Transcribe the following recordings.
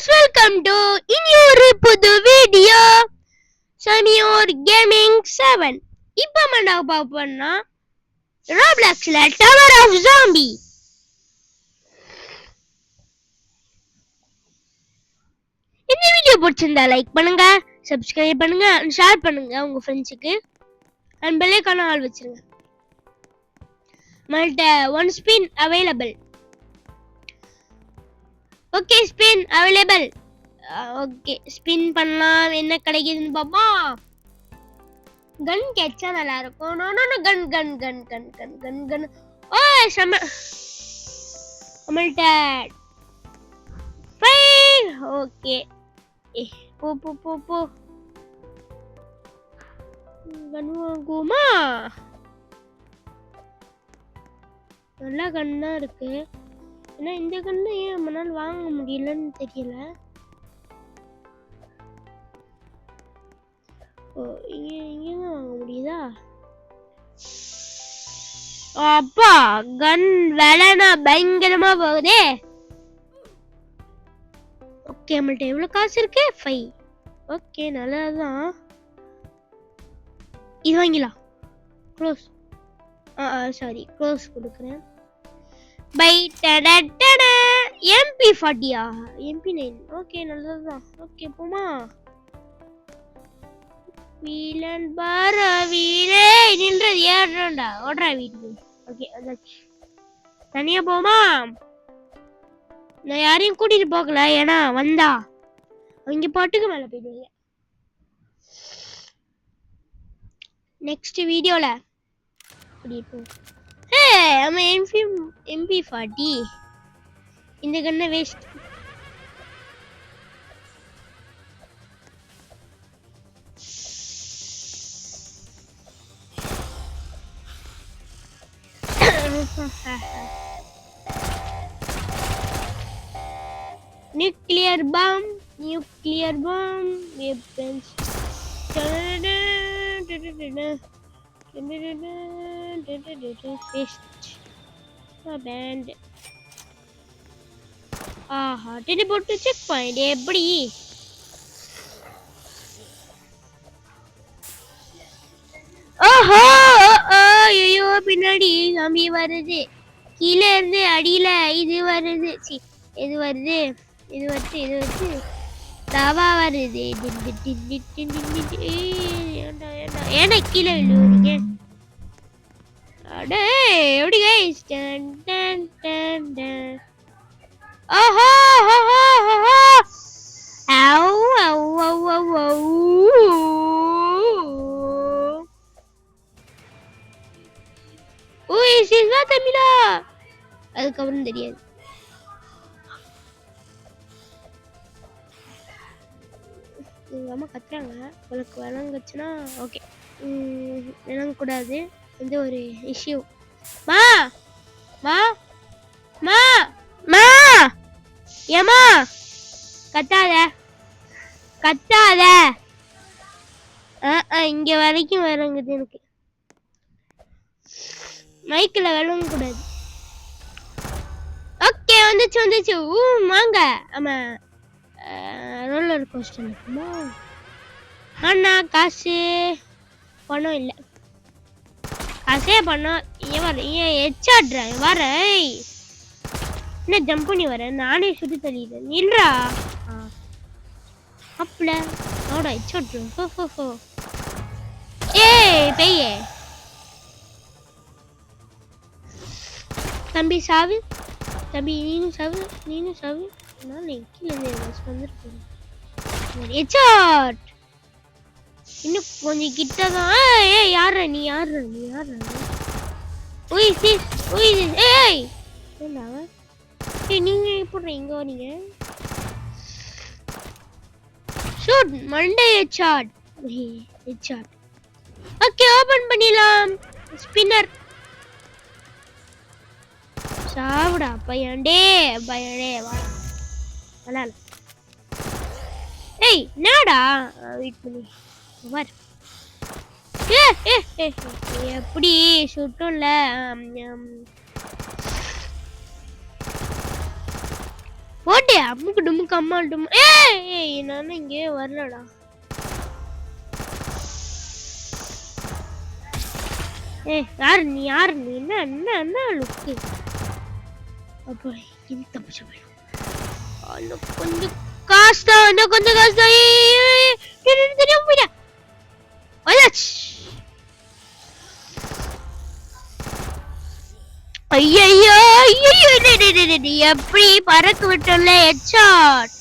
guys, welcome to இன்னொரு புது video சனியோர் gaming 7. இப்போ நம்ம பார்ப்போம்னா Robloxல டவர் ஆஃப் ஜாம்பி. இந்த வீடியோ பிடிச்சிருந்தா லைக் பண்ணுங்க, சப்ஸ்கிரைப் பண்ணுங்க, ஷேர் பண்ணுங்க உங்க ஃப்ரெண்ட்ஸ்க்கு. அண்ட் பெல் ஐகான் ஆல் வச்சிருங்க. மல்ட one spin available. Okay, spin available. Okay, spin பண்ணலாம். என்ன கிடைக்குதுன்னு பாப்போம். கன் கேட்சா நல்லா இருக்கும். நோ கன் கன் கன் கன் கன் கன் கன். ஓ நம்மள்ட்ட ஃபைர். ஓகே, போ போ போ போ. கன் வாங்குமா? நல்ல கன் தான் இருக்கு. ஆனா இந்த கண்ணு ஏன் நம்மளால வாங்க முடியலன்னு தெரியல. ஓ, இங்கதான் வாங்க முடியுதா? அப்பா, கன் விலைனா பயங்கரமா போகுதே. ஓகே, நம்மள்ட்ட எவ்வளவு காசு இருக்கு? 5. ஓகே, நல்லதுதான். இது வாங்கிலாம். க்ளோஸ். சாரி, க்ளோஸ் கொடுக்குறேன். பை டடடட. MP40 MP9. ஓகே, நல்லதுதான். ஓகே, போமா. வீலன் பார வீரே நின்றது ஏறடா. ஓடுறா வீட்டுக்கு. ஓகே, அதாச்சு. தனியா போமா. நான் யாரையும் கூட்டிட்டு போகல. ஏன்னா வந்தா அவங்க பாட்டுக்கு மேல போயிடுவாங்க. நெக்ஸ்ட் வீடியோல MP40. இந்த கண்ணை வேஸ்ட். Nuclear bomb weapons. ஆஹா, டெலிபோர்ட் செக் பாயிண்ட் எப்படி? ஓஹோ, ஐயோ, பின்னாடி ஜாம்பி வருது. கீழே இருந்து அடியில இது வருது. இது வருது தவா வருது. ஏன்னா கீழே விழுவுறீங்க. அடே, எப்படி கைஸ்? ஓஹோ, தமிழா அதுக்கப்புறம் தெரியாது. எங்க அம்மா கத்துறாங்க. உங்களுக்கு விளங்குச்சுன்னா ஓகே, விளங்கக்கூடாது. வந்து ஒரு இஷ்யூ. மா மா மா மா ஏமா கத்தாத கத்தாத. இங்க வரைக்கும் விளங்குது எனக்கு. மைக்கில் விளங்க கூடாது. ஓகே, வந்துச்சு. வாங்க. ஆமா, ரோலர் கோஸ்டர் இருக்குமா? அண்ணா காசு பணம் இல்லை. காசே பணம். ஏன் எச்சாடுற? வர என்ன ஜம்ப் பண்ணி வர? நானே சுற்றி தள்ளிடுறேன். நில்றா. அப்பல அவட எச்சாடுறோம். ஏய் பெய்யே தம்பி, சாவு தம்பி. நீனும் சாவு. நான் கீழே வந்துருக்கேன். இன்னும் கொஞ்சம் கிட்டதான். யார நீ? நீங்க எப்படி இங்க வரீங்க? Shoot Monday headshot. Okay, open பண்ணிடலாம். ஸ்பின்னர் சாவுடா பையன்டே வா. வரால. ஏய் என்னடா? வெயிட் பண்ணி வர். எப்படி சுட்டும்ல. போட்டே அம்முக்கு டுமுக்கு அம்மா டும். ஏய் நான் இங்கே வரலடா. யாரு நீ என்ன என்ன என்ன லுக்கு? அப்போ இந்த தப்பிச்சு போயிடும். கொஞ்சம் காசு தான், கொஞ்சம் காசு தான். தெரியும் போயிடா. ஐயோ எப்படி பறக்க விட்டோம்ல ஹெட்ஷாட்.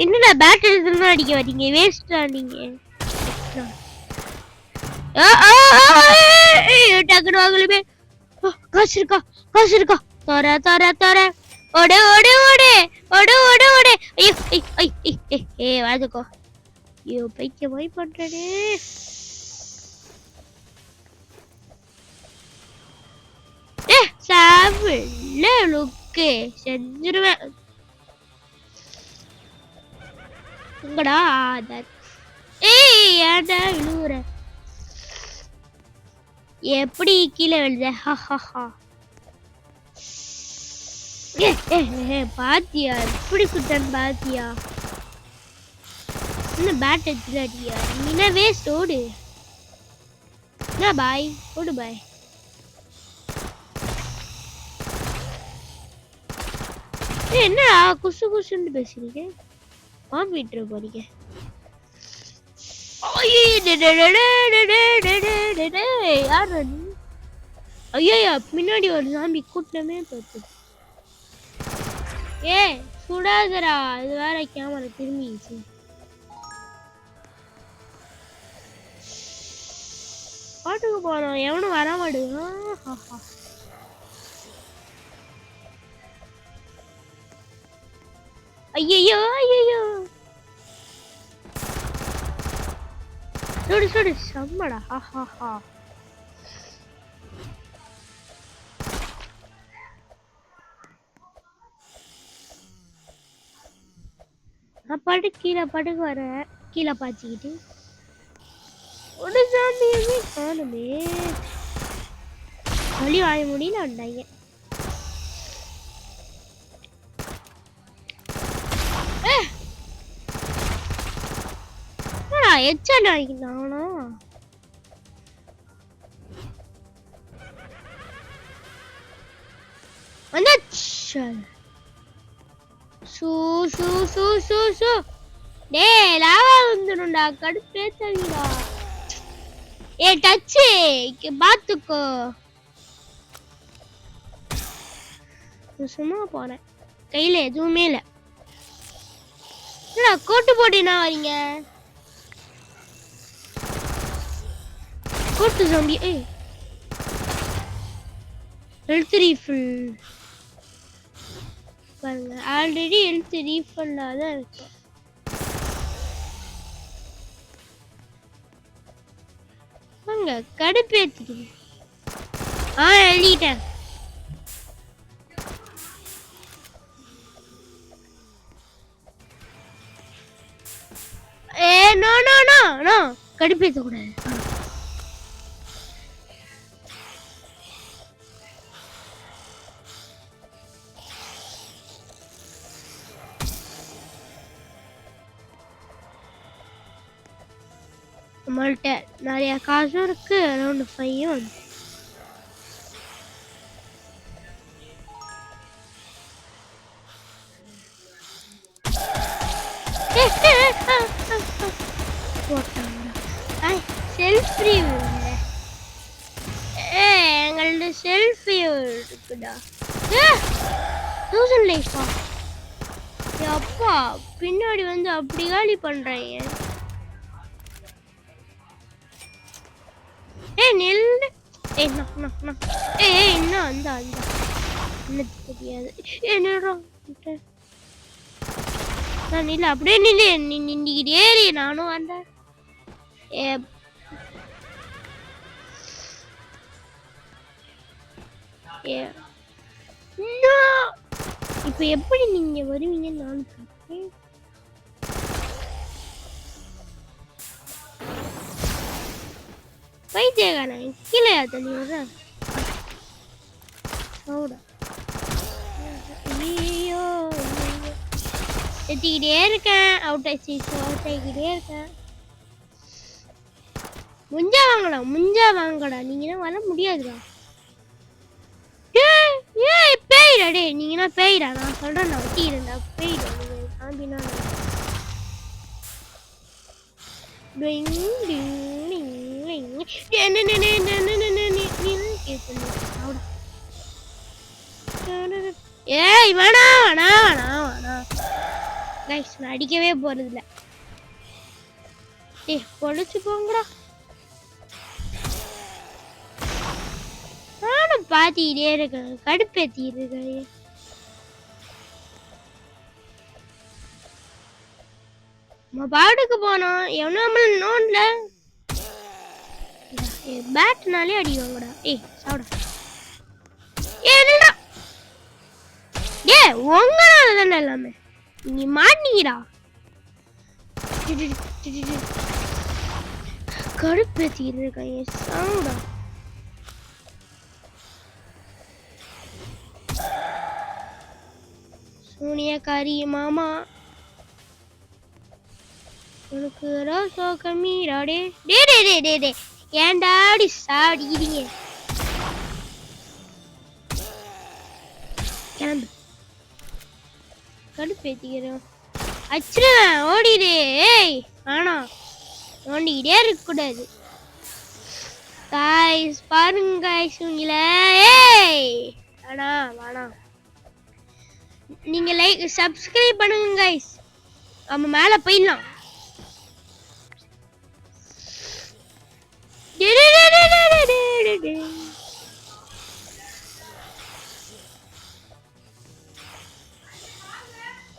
என்னடா பேட் எடுத்துனா அடிக்க வரீங்க? வேஸ்டா நீங்க. டக்குனு வாங்கலுமே. காசு இருக்கா தர தர தர. ஓடு ஓடு ஓடு ஓடு ஓடு ஓடு. ஐயோ வாதுக்கோ. ஐயோ பைக்க போய் பண்றே. சாவல்ல லுக்கு செஞ்சிருவேன். உங்கடா ஆதர். ஏன்டா விழுவுற? எப்படி கீழே விழுத? பாத்தியா எப்படி சுத்தன் பாத்தியா? என்ன பேட் எடுத்துட்டு அடியா? நீனா வேஸ்ட். ஓடு. என்ன பாய்? ஓடு பாய். என்னடா குசு குசுன்னு பேசுறீங்க? வாமிட்டு போறீங்க. ஐயா பின்னாடி ஒரு சாமி கூட்டமே பார்த்து. சுடாதரா, அது வேற கேமரா திரும்பிச்சு. பாட்டுக்கு போறோம், எவனும் வர மாட்டேங்கான். ஐயோ ஐயோ சுடு செம்மடா. நான் பாட்டு கீழே பாட்டுக்கு வர கீழே பாய்ச்சிக்கிட்டு ஒரு சாமியுமே காணுமே. வழி வாய முடியல வந்தாங்க. எச்சல் ஆகினானா? வந்துடும்டா, கடுப்பேத்தா. டச்சு பாத்துக்கோ. சும்மா போறேன், கையில எதுவுமே இல்ல. கோட்டு போட்டினா வரீங்க? கோட்டு ஜாம்பி. ஹெல்த் ரீஃபில் பாருங்க, ஆல்ரெடி ஹெல்த் ரீஃபில்லா தான் இருக்கு. வாங்க கடுப்பேத்திக்கிது. எழுதிட்டேன். நோ நோ நோ நோ, கடுப்பேத்த கூடாது. நம்மள்ட்ட நிறைய காசும் இருக்கு, அரௌண்ட் 5 வந்து. செல்ஃப் ரிவ்யூ எங்கள்ட்ட செல்ஃப் ரிவ்யூ இருக்குடா. 1000 லைஃபா? அப்பா பின்னாடி வந்து அப்படி காலி பண்றீங்க. நெல் என்ன அந்த என்ன தெரியாது. என்னடா நான் இல்ல அப்படியே நில்லு. நின்னுக்கிட்டு ஏறி நானும் வந்தேன். இப்ப எப்படி நீங்க வருவீங்கன்னு நான் கேட்டேன். பைத்தியக்காரன் கீழே தண்ணி வர. ஐயோ எத்திக்கிட்டே இருக்கேன். அவுட் ஆகிக்கிட்டே இருக்கேன். முஞ்சா வாங்கடா. நீங்க தான் வர முடியாதுடா. ஏய் பேய்டா டேய். நீங்க என்ன பேய்டா? நான் சொல்றேன் நான் ஒட்டிக்கிறேன்டா. பேய்டா நீங்க சாம்பினா. டிங் டிங் டிங் டிங். ஏய் வேணாம். கைஸ் நான் அடிக்கவே போறதில்ல. டேய் பொழிச்சு போங்கடா. நானும் பாத்திக்கிட்டே இருக்கேன். கடுப்பேத்திட்டு இருக்கேன். நம்ம பாட்டுக்கு போனோம். எவனும் நம்மள நோண்டல. பேட்னாலே அடிவாங்கடா. ஏய் சாவுடா. ஏன்டா உங்களால தானே எல்லாமே. நீ மாட்டீங்கடா. கடுப்பேத்திட்டு இருக்காங்க. சாவுடா. சோனியாக்காரி மாமா உனக்கு ரோசோ கம்மீராடே. டே ஏன்டாடி சாடிக்கிறீங்க? கிளம்பு. கடுப்பேத்திக்கிறோம். அச்சுருவேன். ஓடிடு. ஏய் ஆனா நோண்டிக்கிட்டே இருக்கக்கூடாது. காய்ஸ் பாருங்க காய்ஸ் உங்கள. ஏய் வேணாம். நீங்க லைக் சப்ஸ்கிரைப் பண்ணுங்க गाइस. நம்ம மேல போயிடலாம்.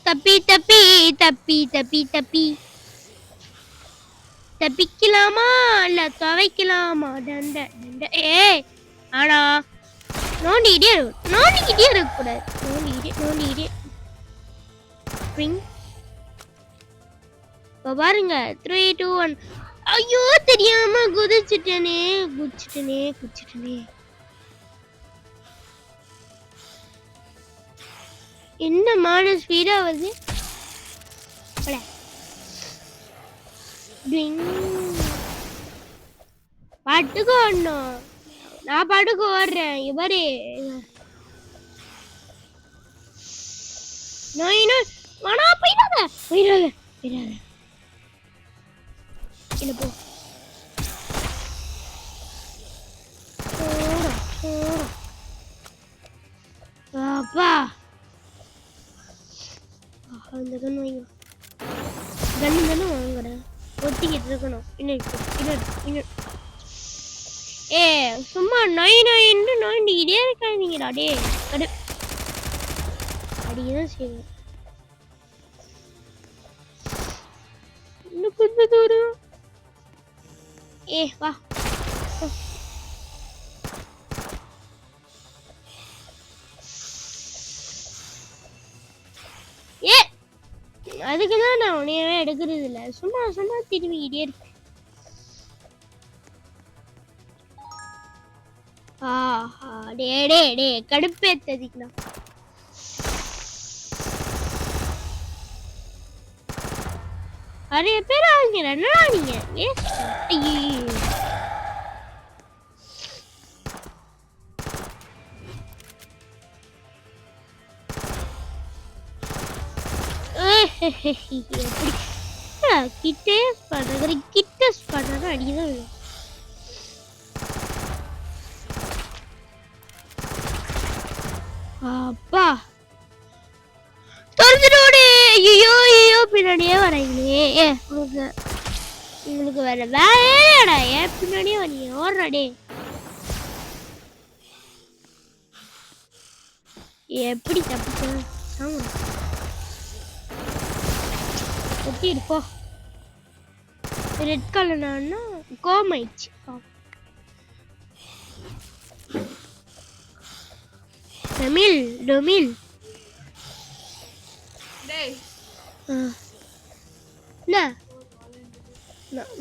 தப்பி தப்பிக்கலாமா இல்ல துவைக்கலாமா? ஏய் ஆனா நோண்டிக்கிட்டே இருக்கக்கூடாது. நோண்டிக்கிட்டே பாருங்க. 3 2 1. ஐயோ தெரியாம குதிச்சிட்டனே. என்ன மாடு ஸ்பீடா வருது. பாட்டுக்கு ஓடணும். நான் பாட்டுக்கு ஓடுறேன். இவரே போயிடாத. இல்ல போ. அப்பா அந்த கன் வாங்க. கன் தானே வாங்குற. ஒட்டிக்கிட்டு இருக்கணும். இன்னும் ஏ சும்மா நோண்டிக்கிட்டே இருக்காதீங்கடா. டே அடிக்கதான் செய்வேன். இன்னும் கொஞ்சம் தூரம். ஏ வா. ஏ அதுக்குதான் நான் உன்னையவே எடுக்கிறது இல்ல. சும்மா திரும்பிக்கிட்டே இருக்கு. டே கடுப்பேத்ததிக்கா. நிறைய பேர் ஆகுங்க. என்னடா நீங்க? கிட்ட பண்றது அடிதான். அப்பா தொலைஞ்சிரோடு. ஐயோ பின்னாடியே வரீங்களே. உங்களுக்கு வேற வேலையாடா. ஏன் பின்னாடியே வரீங்க? ஓடுறாடே. எப்படி தப்பிச்ச? ஒட்டி இருப்போ. ரெட் கலர்னா கோமாயிடுச்சு. டொமில் டேய்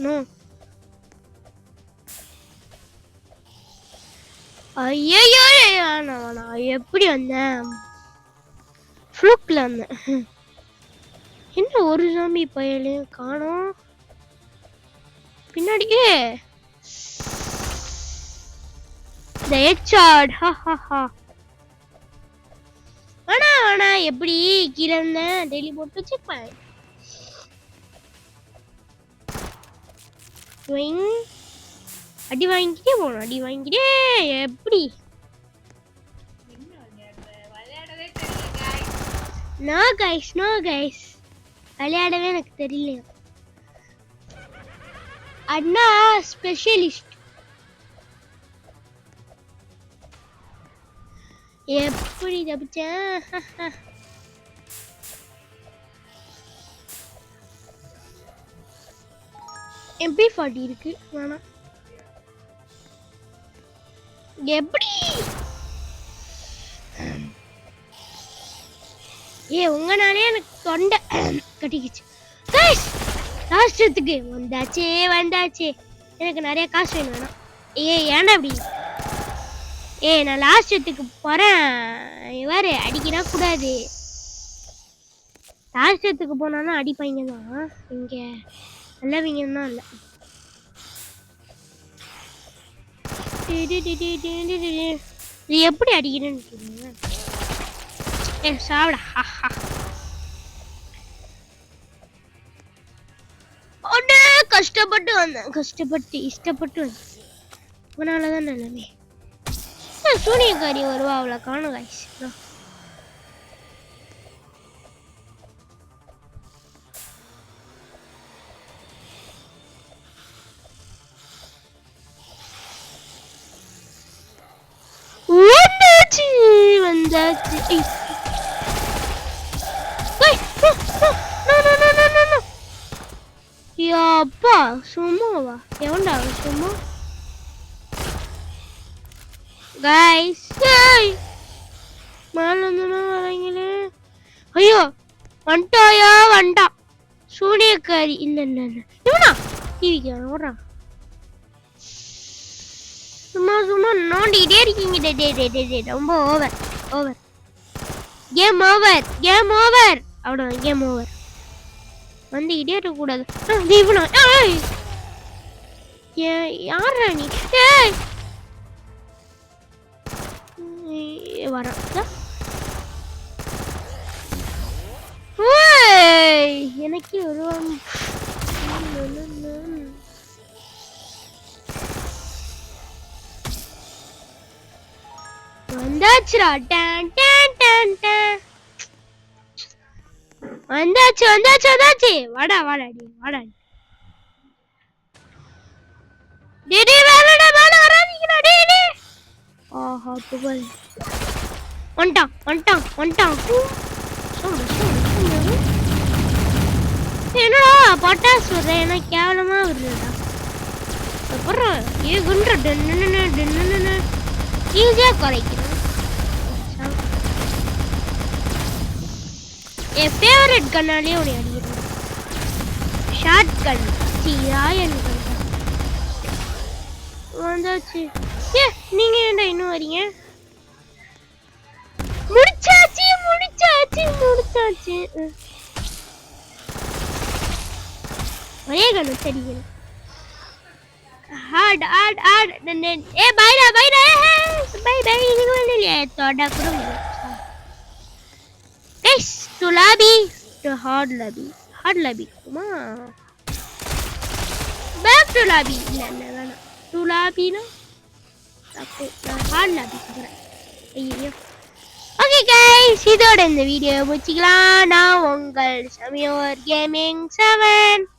நோ ஐயோ நான் எப்படி வந்தேன்? ஃப்ளூக்ல வந்தேன். என்ன ஒரு ஜாம்பி பயலையும் காணோம் பின்னாடியே the headshot ஆனா எப்படி கீழ இருந்தேன் டெய்லி போட்டு வச்சுப்பேன் அடி வாங்கிட்டே போகணும் அடி வாங்கிட்டே எப்படி நோ கைஸ் விளையாடவே எனக்கு தெரியல அண்ணா ஸ்பெஷலிஸ்ட் எப்படி தப்பிச்சேன் MP40 இருக்கு வேணாம் எப்படி உங்கனாலே எனக்கு தொண்டை கட்டிக்கிச்சு லாஸ்டத்துக்கு வந்தாச்சே எனக்கு நிறைய காசு வேணும் ஏன்டா அப்படி நான் லாஸ்டத்துக்கு போறேன் இவரு அடிக்கினா கூடாது லாஸ்டத்துக்கு போனாலும் அடிப்பாங்க தான் இங்க நல்லவங்க தான் இல்ல இது எப்படி அடிக்கிறேன்னு சாப்பிட கஷ்டப்பட்டு வந்தேன் இஷ்டப்பட்டு வந்தேன் உனாலதான் நிலைமை சூனியக்காரி வருவா அவளை காணும் காய்ஸ் வந்தாச்சு அப்பா சும்மாவா எவன்டா சும்மா கைஸ் மேல வரீங்களே ஐயோ வந்துட்டா சூனியக்காரி இல்ல இவனா டிவிக்கு ஓடுறான் சும்மா நோண்டிக்கிட்டே இருக்கீங்க ரொம்ப ஓவர் கேம் ஓவர் அவ்வளோதான் கேம் ஓவர் வந்துக்கிட்டே இருக்கக்கூடாது தீபனா யாரா நீ வர எனக்கு ஒரு வந்தாச்சுடா வந்தாச்சு வாடா ஆஹா புகழ் வந்துட்டான் என்னடா பட்டாசு விடுற ஏன்னா கேவலமா விடுறா அப்புறம் ஏகுன்ற ஈஸியா குறைக்கணும் என் ஃபேவரட் கன்னாலே உன்னை அடிக்கிறேன் ஷார்ட் கன் ராயன் கன் வந்தாச்சு நீங்க ஏன்டா இன்னும் வரீங்க முடிச்சாச்சு ஒரே கண்ணு தெரியும் ஹார்ட் பைடா பை நீங்க வரலையா தோடா கூட to lobby to hard lobby come on back to lobby இல்ல to lobby no hard lobby ஐயோ ஓகே गाइस இதோட இந்த வீடியோ முடிச்சிக்கலாம் நான் உங்கள் சமயோர் கேமிங் 7